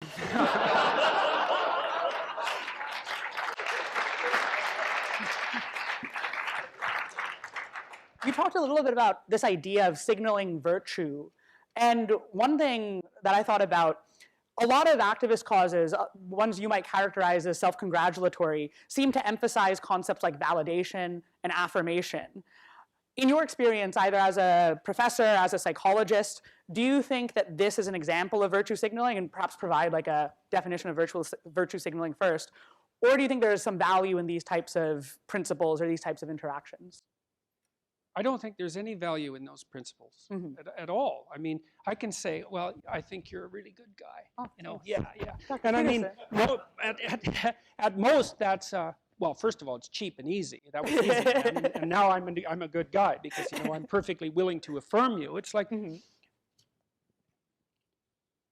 You talked a little bit about this idea of signaling virtue. And one thing that I thought about, a lot of activist causes, ones you might characterize as self-congratulatory, seem to emphasize concepts like validation and affirmation. In your experience, either as a professor, as a psychologist, do you think that this is an example of virtue signaling, and perhaps provide like a definition of virtue signaling first? Or do you think there is some value in these types of principles or these types of interactions? I don't think there's any value in those principles at all. I mean, I can say, well, I think you're a really good guy. Oh, you know, yeah. Dr. And I Peterson. mean, no, at most, that's, well, first of all, it's cheap and easy. That was easy. And now I'm a good guy because, you know, I'm perfectly willing to affirm you. It's like,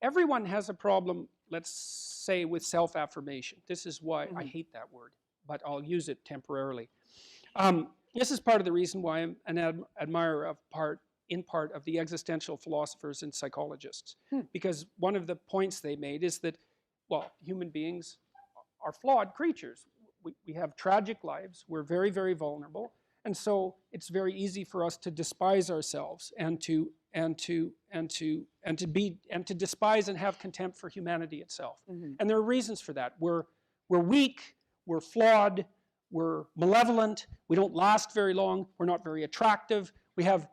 everyone has a problem, let's say, with self-affirmation. This is why I hate that word, but I'll use it temporarily. This is part of the reason why I'm an admirer of in part of the existential philosophers and psychologists. Because one of the points they made is that, well, human beings are flawed creatures. We have tragic lives. We're very, very vulnerable. And so it's very easy for us to despise ourselves and to despise and have contempt for humanity itself. And there are reasons for that. We're weak, we're flawed, we're malevolent, we don't last very long, we're not very attractive, we have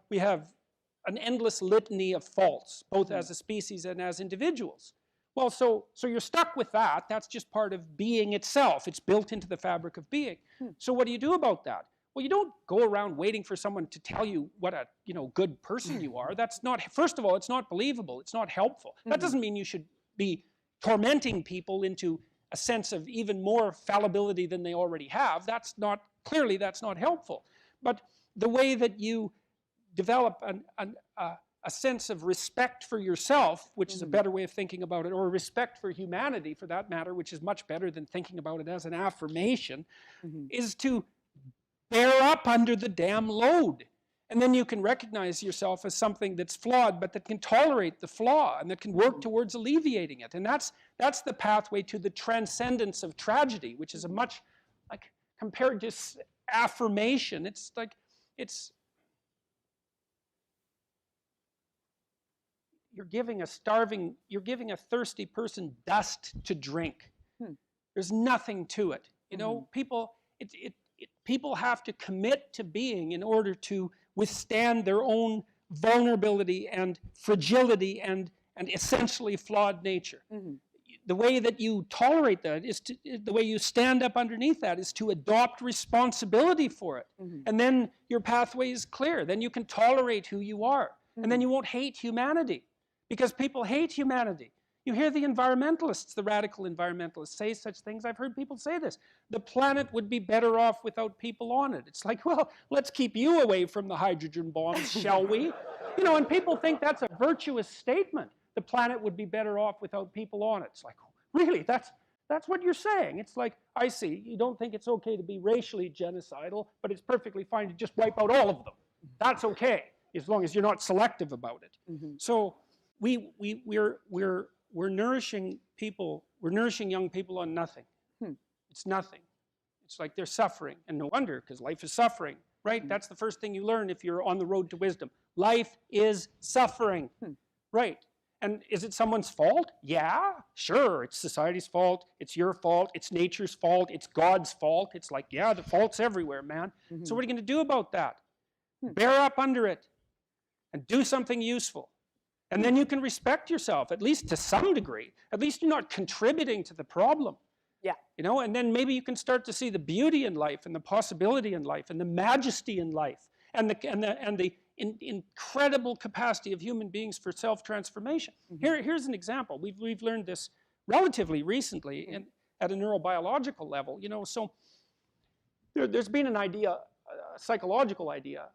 an endless litany of faults, both as a species and as individuals. Well, so you're stuck with that. That's just part of being itself. It's built into the fabric of being. So what do you do about that? Well, you don't go around waiting for someone to tell you what a good person you are. That's not, first of all, it's not believable. It's not helpful. That doesn't mean you should be tormenting people into a sense of even more fallibility than they already have. That's not, clearly that's not helpful. But the way that you develop a sense of respect for yourself, which is a better way of thinking about it, or respect for humanity for that matter, which is much better than thinking about it as an affirmation, is to bear up under the damn load. And then you can recognize yourself as something that's flawed, but that can tolerate the flaw and that can work towards alleviating it. And that's the pathway to the transcendence of tragedy, which is a much, like, compared to affirmation, it's like, you're giving a thirsty person dust to drink. There's nothing to it. You know, people have to commit to being in order to withstand their own vulnerability and fragility and essentially flawed nature. The way that you tolerate that is the way you stand up underneath that is to adopt responsibility for it. And then your pathway is clear. Then you can tolerate who you are. And then you won't hate humanity. Because people hate humanity. You hear the environmentalists, the radical environmentalists, say such things. I've heard people say this. The planet would be better off without people on it. It's like, well, let's keep you away from the hydrogen bombs, shall we? You know, and people think that's a virtuous statement. The planet would be better off without people on it. It's like, really? That's what you're saying. It's like, I see. You don't think it's okay to be racially genocidal, but it's perfectly fine to just wipe out all of them. That's okay, as long as you're not selective about it. So we're nourishing people, we're nourishing young people on nothing. It's nothing. It's like they're suffering, and no wonder, because life is suffering, right? That's the first thing you learn if you're on the road to wisdom. Life is suffering, right? And is it someone's fault? Yeah, sure, it's society's fault, it's your fault, it's nature's fault, it's God's fault. It's like, yeah, the fault's everywhere, man. So what are you gonna do about that? Bear up under it and do something useful. And then you can respect yourself, at least to some degree. At least you're not contributing to the problem. Yeah. You know, and then maybe you can start to see the beauty in life and the possibility in life and the majesty in life and the incredible capacity of human beings for self-transformation. Here's an example. We've learned this relatively recently at a neurobiological level. You know, so there's been an idea, a psychological idea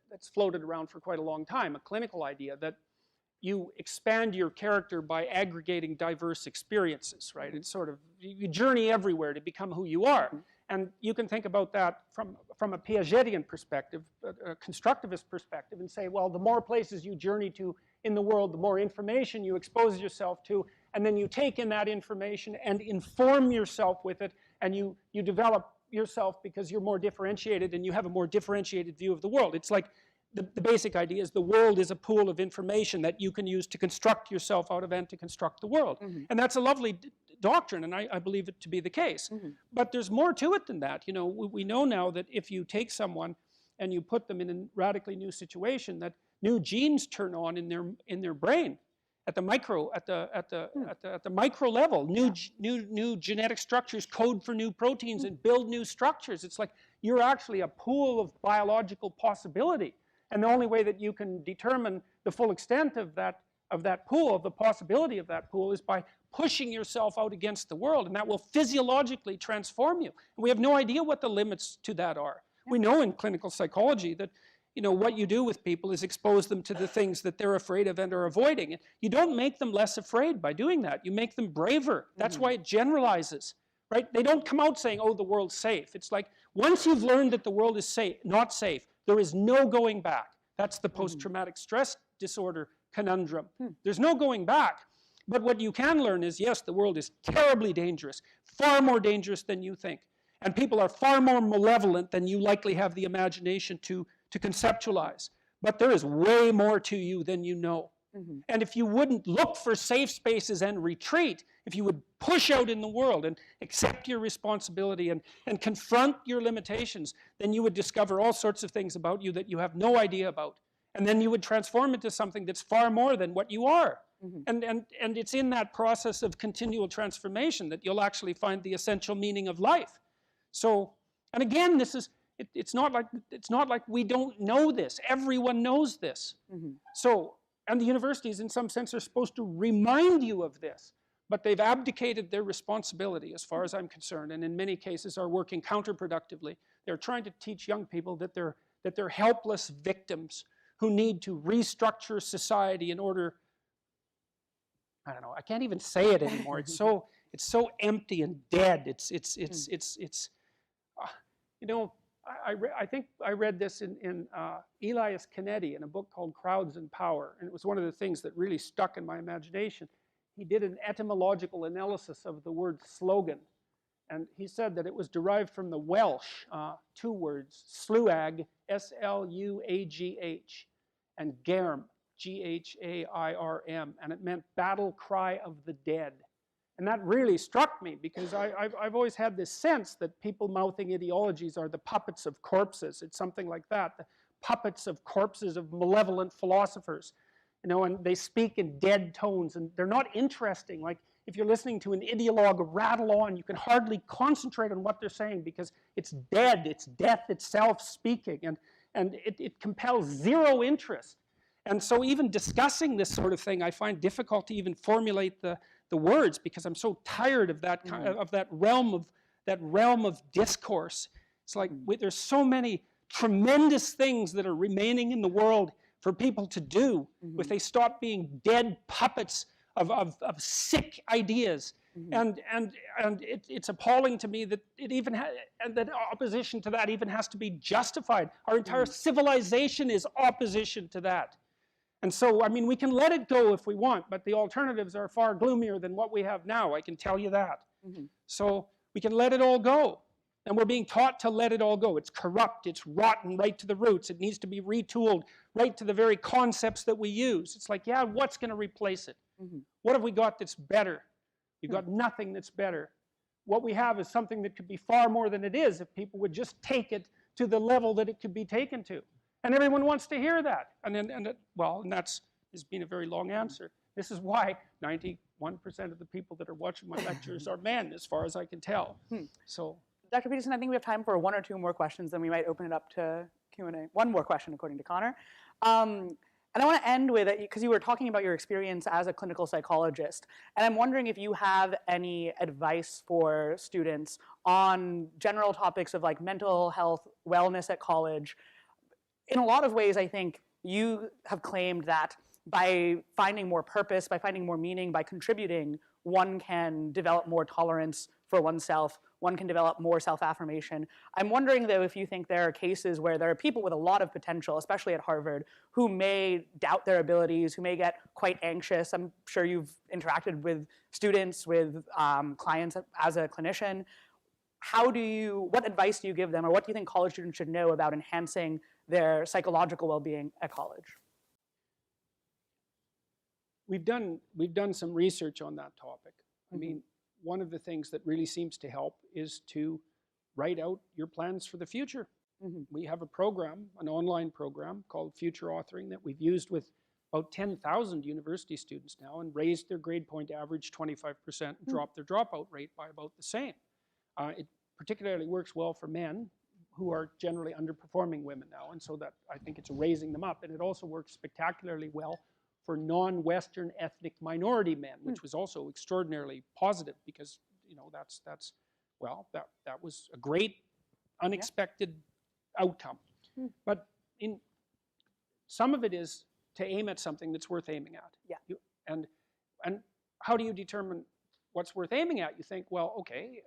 that's floated around for quite a long time, a clinical idea that you expand your character by aggregating diverse experiences, right? It's sort of, you journey everywhere to become who you are. And you can think about that from a Piagetian perspective, a constructivist perspective, and say, well, the more places you journey to in the world, the more information you expose yourself to, and then you take in that information and inform yourself with it, and you develop yourself because you're more differentiated and you have a more differentiated view of the world. It's like the basic idea is the world is a pool of information that you can use to construct yourself out of and to construct the world. And that's a lovely doctrine, and I believe it to be the case. But there's more to it than that. You know, we know now that if you take someone and you put them in a radically new situation, that new genes turn on in their brain at the micro level. New genetic structures code for new proteins and build new structures. It's like you're actually a pool of biological possibility. And the only way that you can determine the full extent of that pool, of the possibility of that pool, is by pushing yourself out against the world, and that will physiologically transform you. And we have no idea what the limits to that are. We know in clinical psychology that, you know, what you do with people is expose them to the things that they're afraid of and are avoiding. And you don't make them less afraid by doing that. You make them braver. That's why it generalizes, right? They don't come out saying, oh, the world's safe. It's like, once you've learned that the world is safe, not safe, there is no going back. That's the post-traumatic stress disorder conundrum. There's no going back. But what you can learn is, yes, the world is terribly dangerous, far more dangerous than you think. And people are far more malevolent than you likely have the imagination to conceptualize. But there is way more to you than you know. And if you wouldn't look for safe spaces and retreat, if you would push out in the world and accept your responsibility and confront your limitations, then you would discover all sorts of things about you that you have no idea about. And then you would transform into something that's far more than what you are. And it's in that process of continual transformation that you'll actually find the essential meaning of life. So, and again, this is, it's not like we don't know this. Everyone knows this. So, and the universities in some sense are supposed to remind you of this, but they've abdicated their responsibility as far as I'm concerned, and in many cases are working counterproductively. They're trying to teach young people that they're helpless victims who need to restructure society in order, I don't know, I can't even say it anymore. It's so empty and dead. You know, I think I read this in Elias Canetti in a book called Crowds and Power, and it was one of the things that really stuck in my imagination. He did an etymological analysis of the word slogan, and he said that it was derived from the Welsh, two words, sluag, S-L-U-A-G-H, and germ, G-H-A-I-R-M, and it meant battle cry of the dead. And that really struck me, because I've always had this sense that people mouthing ideologies are the puppets of corpses. It's something like that, the puppets of corpses of malevolent philosophers. You know, and they speak in dead tones, and they're not interesting. Like, if you're listening to an ideologue rattle on, you can hardly concentrate on what they're saying, because it's dead, it's death itself speaking, and it compels zero interest. And so even discussing this sort of thing, I find difficult to even formulate the words, because I'm so tired of that of that realm of discourse. It's like there's so many tremendous things that are remaining in the world for people to do if they stop being dead puppets of sick ideas. And it's appalling to me that it even and that opposition to that even has to be justified. Our entire civilization is opposition to that. And so, I mean, we can let it go if we want, but the alternatives are far gloomier than what we have now, I can tell you that. So we can let it all go. And we're being taught to let it all go. It's corrupt, it's rotten right to the roots. It needs to be retooled right to the very concepts that we use. It's like, yeah, what's going to replace it? What have we got that's better? We've got nothing that's better. What we have is something that could be far more than it is if people would just take it to the level that it could be taken to. And everyone wants to hear that. And that's has been a very long answer. This is why 91% of the people that are watching my lectures are men, as far as I can tell. So, Dr. Peterson, I think we have time for one or two more questions, then we might open it up to Q&A. One more question, according to Connor. And I want to end with it, because you were talking about your experience as a clinical psychologist. And I'm wondering if you have any advice for students on general topics of like mental health, wellness at college. In a lot of ways, I think you have claimed that by finding more purpose, by finding more meaning, by contributing, one can develop more tolerance for oneself. One can develop more self-affirmation. I'm wondering, though, if you think there are cases where there are people with a lot of potential, especially at Harvard, who may doubt their abilities, who may get quite anxious. I'm sure you've interacted with students, with clients as a clinician. What advice do you give them, or what do you think college students should know about enhancing their psychological well-being at college? We've done some research on that topic. I mean, one of the things that really seems to help is to write out your plans for the future. We have a program, an online program called Future Authoring that we've used with about 10,000 university students now and raised their grade point average 25% and dropped their dropout rate by about the same. It particularly works well for men who are generally underperforming women now, and so that I think it's raising them up. And it also works spectacularly well for non-Western ethnic minority men, which was also extraordinarily positive because, you know, that was a great unexpected outcome. But in some of it is to aim at something that's worth aiming at. And how do you determine what's worth aiming at? You think, well, okay,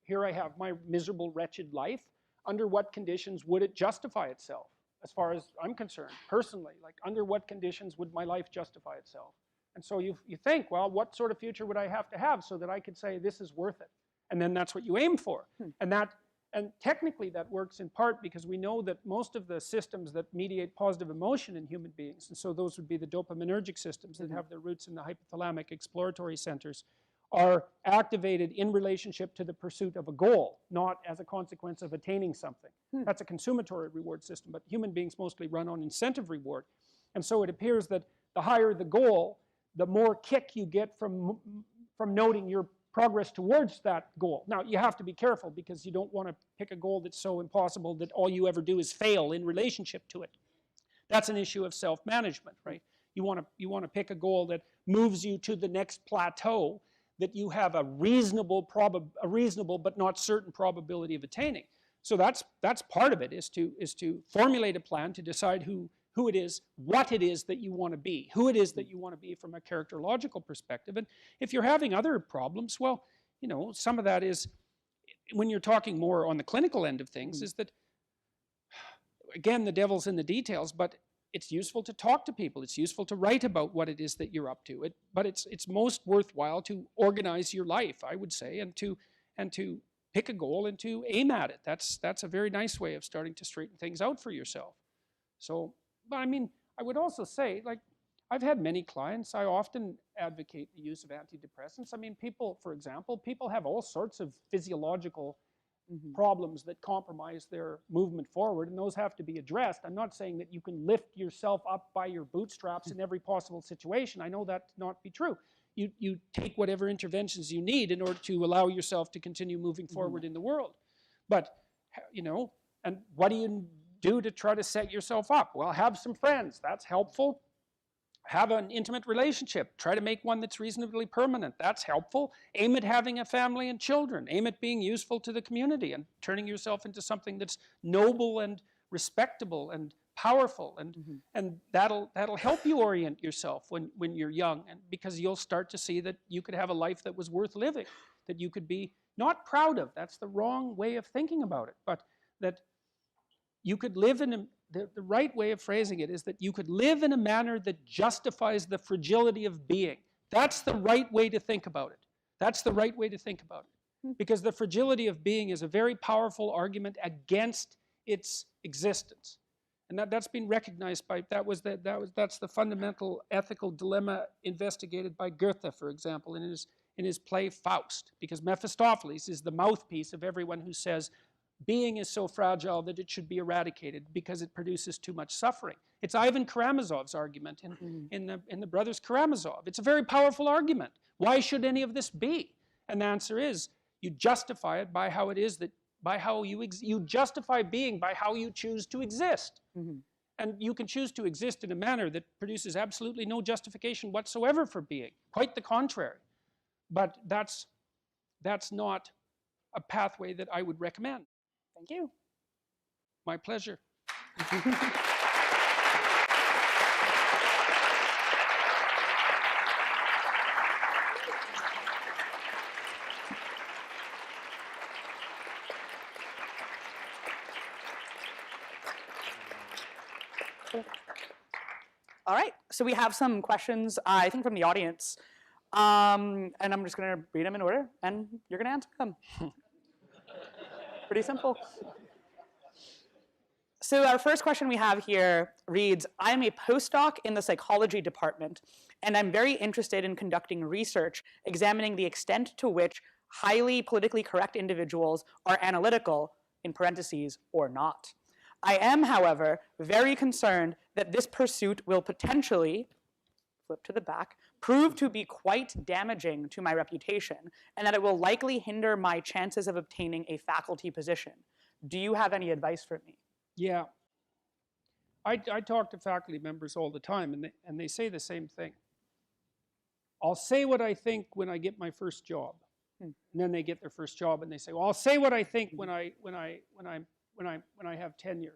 here I have my miserable, wretched life. Under what conditions would it justify itself? As far as I'm concerned, personally, like under what conditions would my life justify itself? And so you think, well, what sort of future would I have to have so that I could say this is worth it? And then that's what you aim for. And technically that works in part because we know that most of the systems that mediate positive emotion in human beings, and so those would be the dopaminergic systems that have their roots in the hypothalamic exploratory centers, are activated in relationship to the pursuit of a goal, not as a consequence of attaining something. That's a consumatory reward system, but human beings mostly run on incentive reward. And so it appears that the higher the goal, the more kick you get from noting your progress towards that goal. Now, you have to be careful because you don't want to pick a goal that's so impossible that all you ever do is fail in relationship to it. That's an issue of self-management, right? You want to pick a goal that moves you to the next plateau that you have a reasonable but not certain probability of attaining. So that's part of it, is to formulate a plan to decide who it is, what it is that you want to be, who it is that you want to be from a characterological perspective. And if you're having other problems, well, you know, some of that is, when you're talking more on the clinical end of things, is that, again, the devil's in the details, but it's useful to talk to people. It's useful to write about what it is that you're up to. But it's most worthwhile to organize your life, I would say, and to pick a goal and to aim at it. That's a very nice way of starting to straighten things out for yourself. So, but I mean, I would also say, like, I've had many clients. I often advocate the use of antidepressants. I mean, people, for example, people have all sorts of physiological problems that compromise their movement forward, and those have to be addressed. I'm not saying that you can lift yourself up by your bootstraps in every possible situation. I know that to not be true. You take whatever interventions you need in order to allow yourself to continue moving forward in the world. But, you know, and what do you do to try to set yourself up? Well, have some friends. That's helpful. Have an intimate relationship. Try to make one that's reasonably permanent. That's helpful. Aim at having a family and children. Aim at being useful to the community and turning yourself into something that's noble and respectable and powerful. And that'll help you orient yourself when you're young, and because you'll start to see that you could have a life that was worth living, that you could be not proud of. That's the wrong way of thinking about it, but that you could live in a, the right way of phrasing it is that you could live in a manner that justifies the fragility of being. That's the right way to think about it. That's the right way to think about it. Because the fragility of being is a very powerful argument against its existence. And that's been recognized by, that's the fundamental ethical dilemma investigated by Goethe, for example, in his play Faust. Because Mephistopheles is the mouthpiece of everyone who says, being is so fragile that it should be eradicated because it produces too much suffering. It's Ivan Karamazov's argument in the Brothers Karamazov. It's a very powerful argument. Why should any of this be? And the answer is, you justify it by how it is that, by how you justify being by how you choose to exist. And you can choose to exist in a manner that produces absolutely no justification whatsoever for being. Quite the contrary. But that's not a pathway that I would recommend. Thank you. My pleasure. All right, so we have some questions, I think, from the audience. And I'm just going to read them in order, and you're going to answer them. Pretty simple. So our first question we have here reads, I'm a postdoc in the psychology department, and I'm very interested in conducting research examining the extent to which highly politically correct individuals are analytical, in parentheses, or not. I am, however, very concerned that this pursuit will potentially, flip to the back, prove to be quite damaging to my reputation, and that it will likely hinder my chances of obtaining a faculty position. Do you have any advice for me? Yeah. I talk to faculty members all the time, and they say the same thing. I'll say what I think when I get my first job. And then they get their first job, and they say, well, I'll say what I think when I have tenure.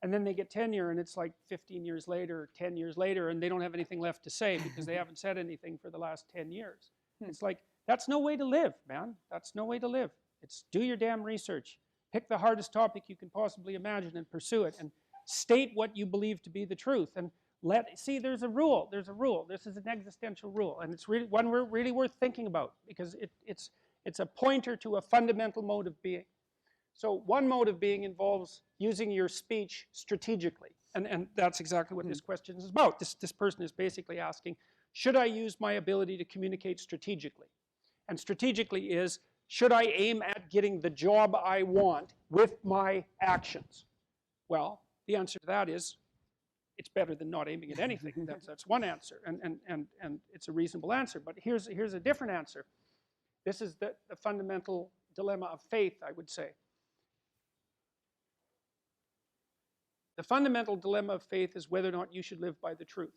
And then they get tenure, and it's like 15 years later, 10 years later, and they don't have anything left to say because they haven't said anything for the last 10 years. It's like, that's no way to live, man. That's no way to live. It's do your damn research. Pick the hardest topic you can possibly imagine and pursue it, and state what you believe to be the truth. And see, there's a rule. There's a rule. This is an existential rule, and it's really one really worth thinking about, because it's a pointer to a fundamental mode of being. So one mode of being involves using your speech strategically, and that's exactly what this question is about. This person is basically asking, should I use my ability to communicate strategically? And strategically is, should I aim at getting the job I want with my actions? Well, the answer to that is, it's better than not aiming at anything. That's one answer, and it's a reasonable answer. But here's a different answer. This is the fundamental dilemma of faith, I would say. The fundamental dilemma of faith is whether or not you should live by the truth.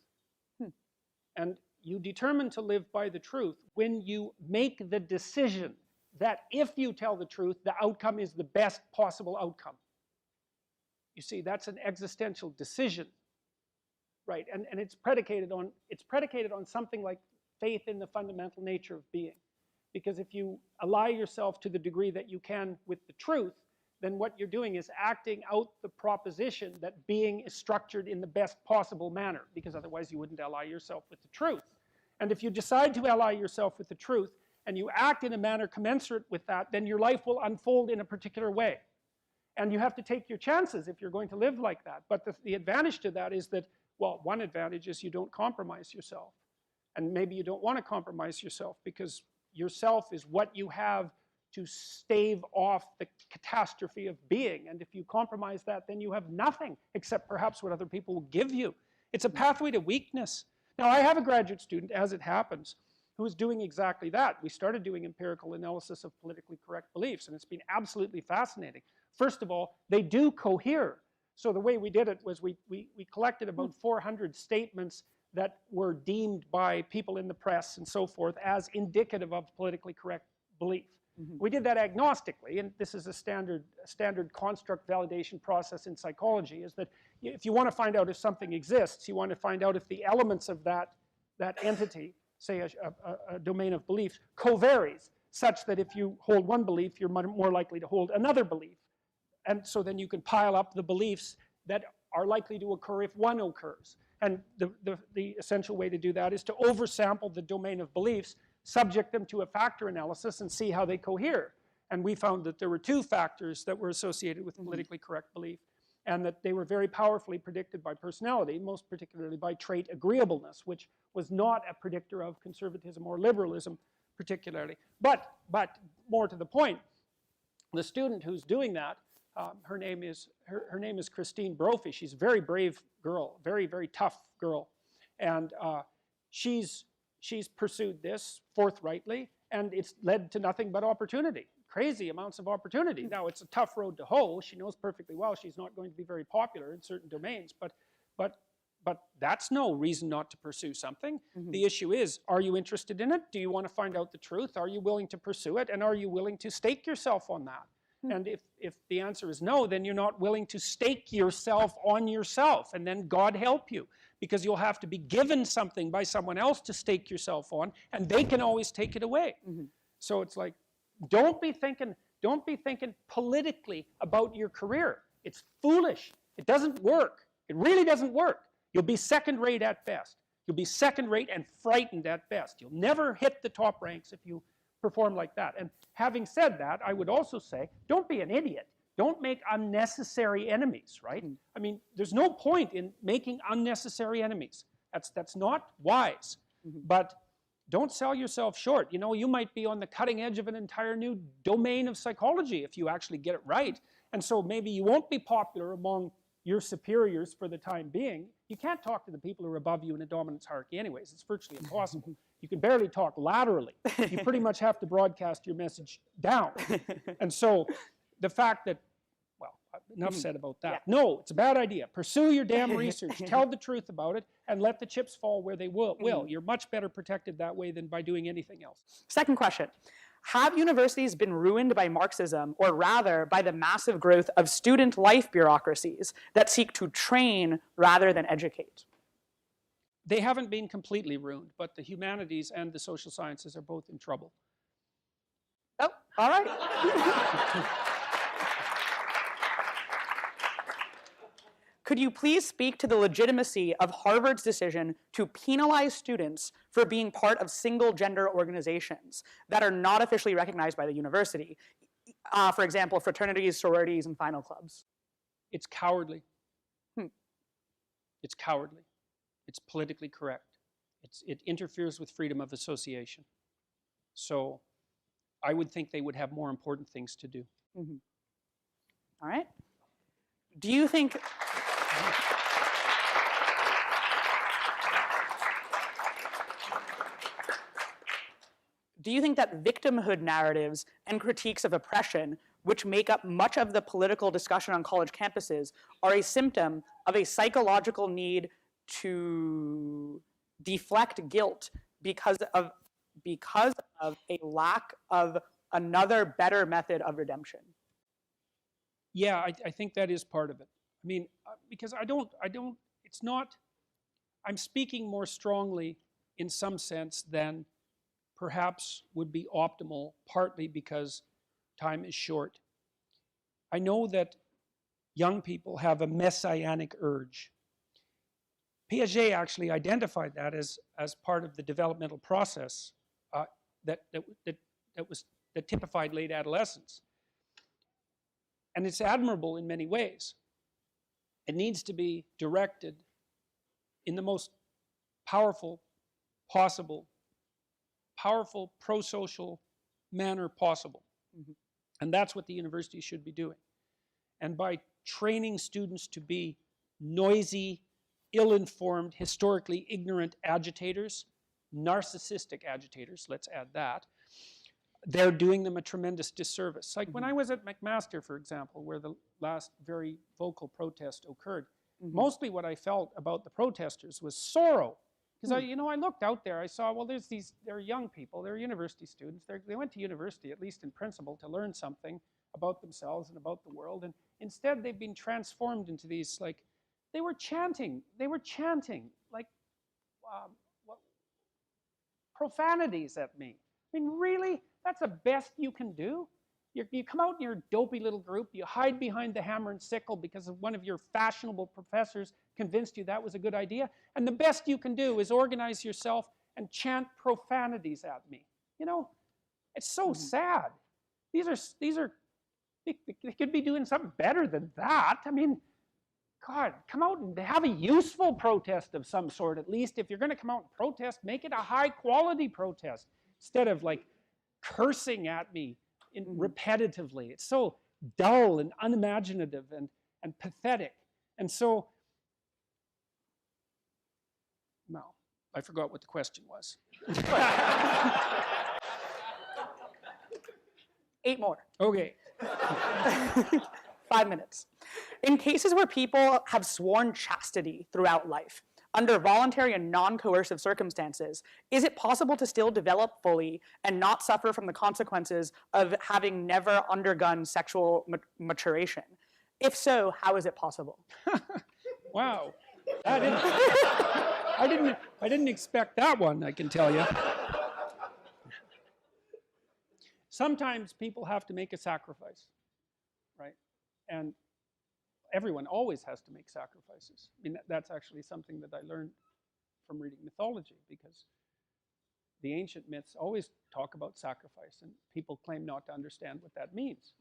And you determine to live by the truth when you make the decision that if you tell the truth, the outcome is the best possible outcome. You see, that's an existential decision, right? And it's predicated on something like faith in the fundamental nature of being. Because if you ally yourself to the degree that you can with the truth, then what you're doing is acting out the proposition that being is structured in the best possible manner, because otherwise you wouldn't ally yourself with the truth. And if you decide to ally yourself with the truth, and you act in a manner commensurate with that, then your life will unfold in a particular way. And you have to take your chances if you're going to live like that. But the advantage to that is that, well, one advantage is you don't compromise yourself. And maybe you don't want to compromise yourself, because yourself is what you have to stave off the catastrophe of being. And if you compromise that, then you have nothing except perhaps what other people will give you. It's a pathway to weakness. Now, I have a graduate student, as it happens, who is doing exactly that. We started doing empirical analysis of politically correct beliefs, and it's been absolutely fascinating. First of all, they do cohere. So the way we did it was we collected about 400 statements that were deemed by people in the press and so forth as indicative of politically correct belief. We did that agnostically, and this is a standard construct validation process in psychology, is that if you want to find out if something exists, you want to find out if the elements of that entity, say a domain of beliefs, co-varies, such that if you hold one belief, you're more likely to hold another belief. And so then you can pile up the beliefs that are likely to occur if one occurs. And the essential way to do that is to oversample the domain of beliefs, subject them to a factor analysis, and see how they cohere. And we found that there were two factors that were associated with politically correct belief, and that they were very powerfully predicted by personality, most particularly by trait agreeableness, which was not a predictor of conservatism or liberalism particularly. But more to the point, the student who's doing that, her name is Christine Brophy. She's a very brave girl, very, very tough girl. And she's pursued this forthrightly, and it's led to nothing but opportunity, crazy amounts of opportunity. Now, it's a tough road to hoe. She knows perfectly well she's not going to be very popular in certain domains, but that's no reason not to pursue something. The issue is, are you interested in it? Do you want to find out the truth? Are you willing to pursue it? And are you willing to stake yourself on that? And if the answer is no, then you're not willing to stake yourself on yourself, and then God help you, because you'll have to be given something by someone else to stake yourself on, and they can always take it away. So it's like, don't be thinking politically about your career. It's foolish. It doesn't work. It really doesn't work. You'll be second rate at best. You'll be second rate and frightened at best. You'll never hit the top ranks if you perform like that. And having said that, I would also say, don't be an idiot. Don't make unnecessary enemies, right? I mean, there's no point in making unnecessary enemies. That's not wise. But don't sell yourself short. You know, you might be on the cutting edge of an entire new domain of psychology if you actually get it right. And so maybe you won't be popular among your superiors for the time being. You can't talk to the people who are above you in a dominance hierarchy anyways. It's virtually impossible. You can barely talk laterally. You pretty much have to broadcast your message down. And so the fact that, well, enough said about that. Yeah. No, it's a bad idea. Pursue your damn research. Tell the truth about it and let the chips fall where they will. You're much better protected that way than by doing anything else. Second question. Have universities been ruined by Marxism, or rather by the massive growth of student life bureaucracies that seek to train rather than educate? They haven't been completely ruined, but the humanities and the social sciences are both in trouble. Oh, all right. Could you please speak to the legitimacy of Harvard's decision to penalize students for being part of single-gender organizations that are not officially recognized by the university? For example, fraternities, sororities, and final clubs. It's cowardly. It's cowardly. It's politically correct. It interferes with freedom of association. So I would think they would have more important things to do. All right. Do you think... Do you think that victimhood narratives and critiques of oppression, which make up much of the political discussion on college campuses, are a symptom of a psychological need to deflect guilt because of a lack of another better method of redemption? Yeah, I think that is part of it. I mean, because it's not, I'm speaking more strongly in some sense than perhaps would be optimal, partly because time is short. I know that young people have a messianic urge. Piaget actually identified that as part of the developmental process that typified late adolescence. And it's admirable in many ways. It needs to be directed in the most powerful pro-social manner possible. And that's what the university should be doing. And by training students to be noisy, ill-informed, historically ignorant agitators, narcissistic agitators, let's add that, they're doing them a tremendous disservice. Like when I was at McMaster, for example, where the last very vocal protest occurred, mostly what I felt about the protesters was sorrow. Because I looked out there, I saw, well, they're young people, they're university students, they went to university, at least in principle, to learn something about themselves and about the world, and instead they've been transformed into these, like, they were chanting, like, profanities at me. I mean, really? That's the best you can do? You come out in your dopey little group, you hide behind the hammer and sickle because of one of your fashionable professors convinced you that was a good idea, and the best you can do is organize yourself and chant profanities at me. You know, it's so sad. They could be doing something better than that. I mean, God, come out and have a useful protest of some sort at least. If you're going to come out and protest, make it a high-quality protest instead of, like, cursing at me repetitively. It's so dull and unimaginative and pathetic. And so, no, I forgot what the question was. 8 more. Okay. 5 minutes. In cases where people have sworn chastity throughout life, under voluntary and non-coercive circumstances, is it possible to still develop fully and not suffer from the consequences of having never undergone sexual maturation? If so, how is it possible? Wow. I didn't expect that one, I can tell you. Sometimes people have to make a sacrifice, right? And everyone always has to make sacrifices. I mean, that's actually something that I learned from reading mythology, because the ancient myths always talk about sacrifice, and people claim not to understand what that means.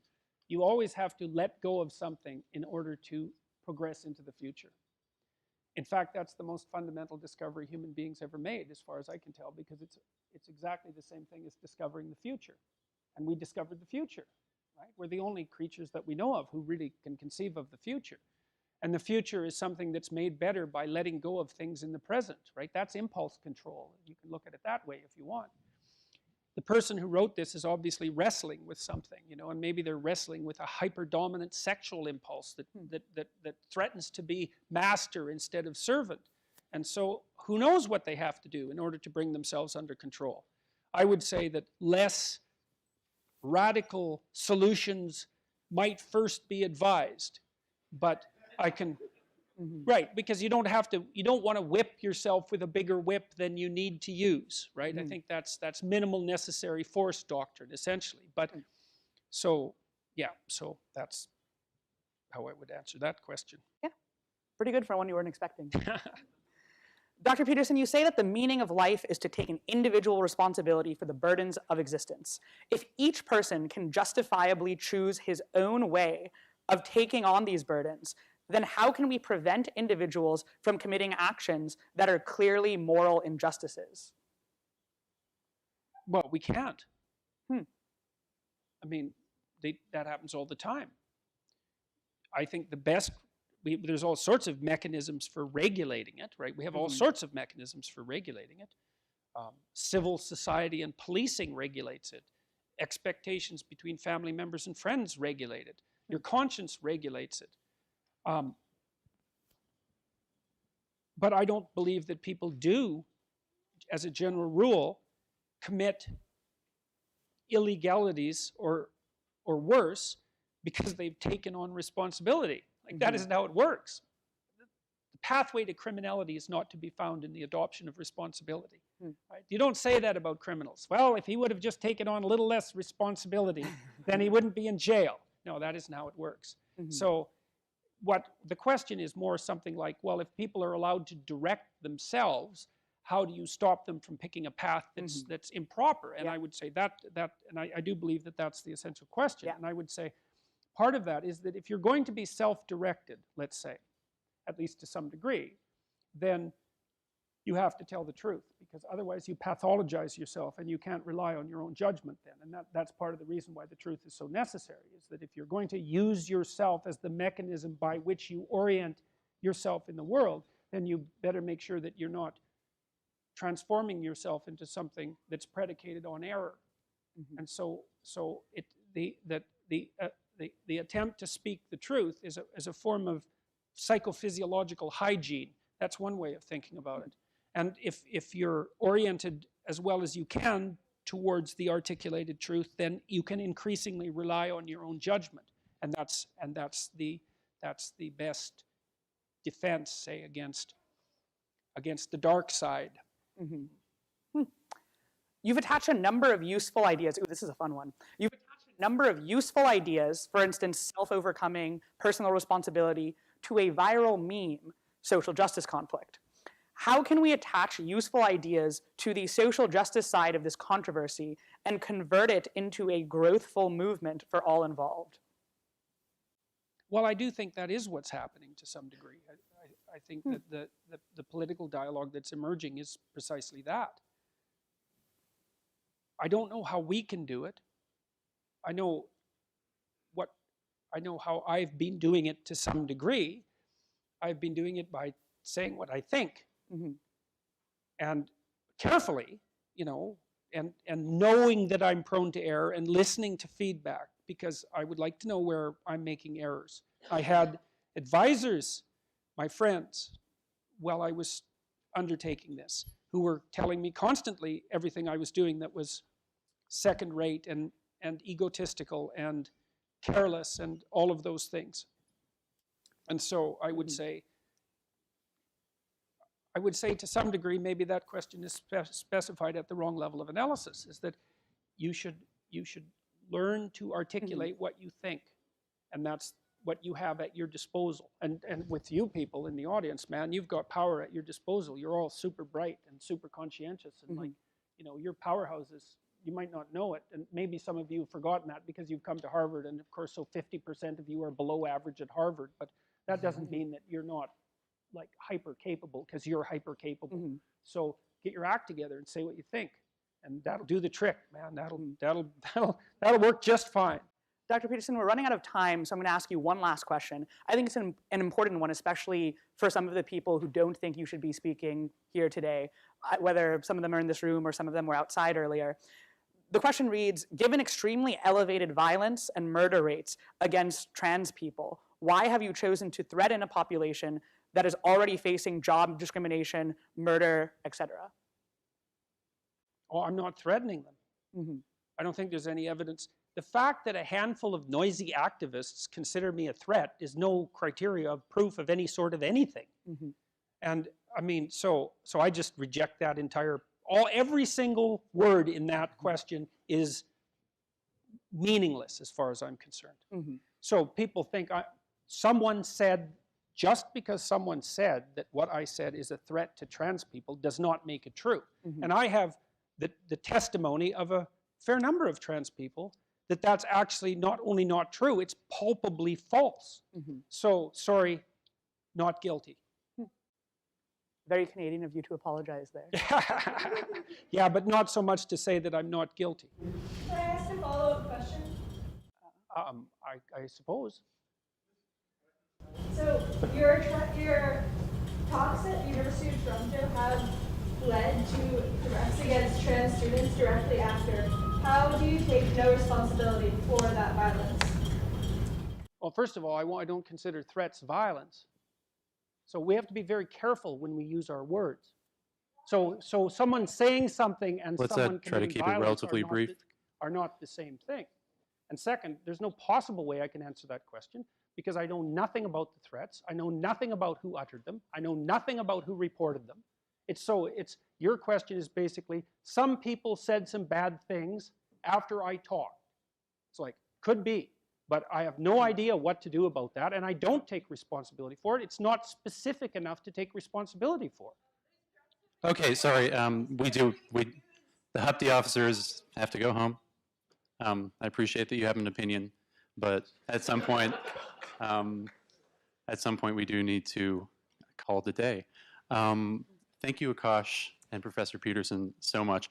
You always have to let go of something in order to progress into the future. In fact, that's the most fundamental discovery human beings ever made, as far as I can tell, because it's exactly the same thing as discovering the future. And we discovered the future, right? We're the only creatures that we know of who really can conceive of the future. And the future is something that's made better by letting go of things in the present, right? That's impulse control. You can look at it that way if you want. The person who wrote this is obviously wrestling with something, you know, and maybe they're wrestling with a hyper-dominant sexual impulse that threatens to be master instead of servant. And so who knows what they have to do in order to bring themselves under control. I would say that less radical solutions might first be advised, but I can... Right, because you don't want to whip yourself with a bigger whip than you need to use, right? I think that's minimal necessary force doctrine, essentially. But so, yeah, so that's how I would answer that question. Yeah, pretty good for one you weren't expecting. Dr. Peterson, you say that the meaning of life is to take an individual responsibility for the burdens of existence. If each person can justifiably choose his own way of taking on these burdens, then how can we prevent individuals from committing actions that are clearly moral injustices? Well, we can't. I mean, that happens all the time. I think the best, there's all sorts of mechanisms for regulating it, right? We have all sorts of mechanisms for regulating it. Civil society and policing regulates it. Expectations between family members and friends regulate it. Your conscience regulates it. But I don't believe that people do, as a general rule, commit illegalities or worse because they've taken on responsibility. Like, that isn't how it works. The pathway to criminality is not to be found in the adoption of responsibility. Right? You don't say that about criminals. Well, if he would have just taken on a little less responsibility, then he wouldn't be in jail. No, that isn't how it works. So what the question is more something like, well, if people are allowed to direct themselves, how do you stop them from picking a path that's improper? And I would say and I do believe that that's the essential question. And I would say part of that is that if you're going to be self-directed, let's say, at least to some degree, then you have to tell the truth, because otherwise you pathologize yourself and you can't rely on your own judgment then. And that's part of the reason why the truth is so necessary, is that if you're going to use yourself as the mechanism by which you orient yourself in the world, then you better make sure that you're not transforming yourself into something that's predicated on error. And so the attempt to speak the truth is a form of psychophysiological hygiene. That's one way of thinking about it. And if you're oriented as well as you can towards the articulated truth, then you can increasingly rely on your own judgment. And that's the best defense, say, against the dark side. You've attached a number of useful ideas. Ooh, this is a fun one. You've attached a number of useful ideas, for instance, self-overcoming, personal responsibility, to a viral meme, social justice conflict. How can we attach useful ideas to the social justice side of this controversy and convert it into a growthful movement for all involved? Well, I do think that is what's happening to some degree. I think that the political dialogue that's emerging is precisely that. I don't know how we can do it. I know how I've been doing it to some degree. I've been doing it by saying what I think. And carefully, you know, and knowing that I'm prone to error and listening to feedback, because I would like to know where I'm making errors. I had advisors, my friends, while I was undertaking this, who were telling me constantly everything I was doing that was second-rate and egotistical and careless and all of those things. And so I would say to some degree, maybe that question is specified at the wrong level of analysis, is that you should learn to articulate what you think. And that's what you have at your disposal. And with you people in the audience, man, you've got power at your disposal. You're all super bright and super conscientious, and like, you know, your powerhouses, you might not know it, and maybe some of you have forgotten that because you've come to Harvard, and of course, so 50% of you are below average at Harvard, but that doesn't mean that you're not like hyper capable, because you're hyper capable. So get your act together and say what you think, and that'll do the trick, man. That'll work just fine. Dr. Peterson, we're running out of time, so I'm going to ask you one last question. I think it's an important one, especially for some of the people who don't think you should be speaking here today, whether some of them are in this room or some of them were outside earlier. The question reads, given extremely elevated violence and murder rates against trans people, why have you chosen to threaten a population that is already facing job discrimination, murder, etc.? Oh, I'm not threatening them. I don't think there's any evidence. The fact that a handful of noisy activists consider me a threat is no criteria of proof of any sort of anything. And I mean, so I just reject that every single word in that question is meaningless as far as I'm concerned. So people think someone said, just because someone said that what I said is a threat to trans people does not make it true. And I have the testimony of a fair number of trans people that that's actually not only not true, it's palpably false. So, sorry, not guilty. Very Canadian of you to apologize there. Yeah, but not so much to say that I'm not guilty. Can I ask a follow-up question? I suppose. So your talks at University of Toronto have led to threats against trans students directly after. How do you take no responsibility for that violence? Well, first of all, I don't consider threats violence. So we have to be very careful when we use our words. So someone saying something and someone try to committing keep it violence relatively brief. are not the same thing. And second, there's no possible way I can answer that question because I know nothing about the threats. I know nothing about who uttered them. I know nothing about who reported them. Your question is basically, some people said some bad things after I talked. It's like, could be, but I have no idea what to do about that, and I don't take responsibility for it. It's not specific enough to take responsibility for. Okay, sorry, the HUPD officers have to go home. I appreciate that you have an opinion, but at some point we do need to call it a day. Thank you, Akash and Professor Peterson, so much.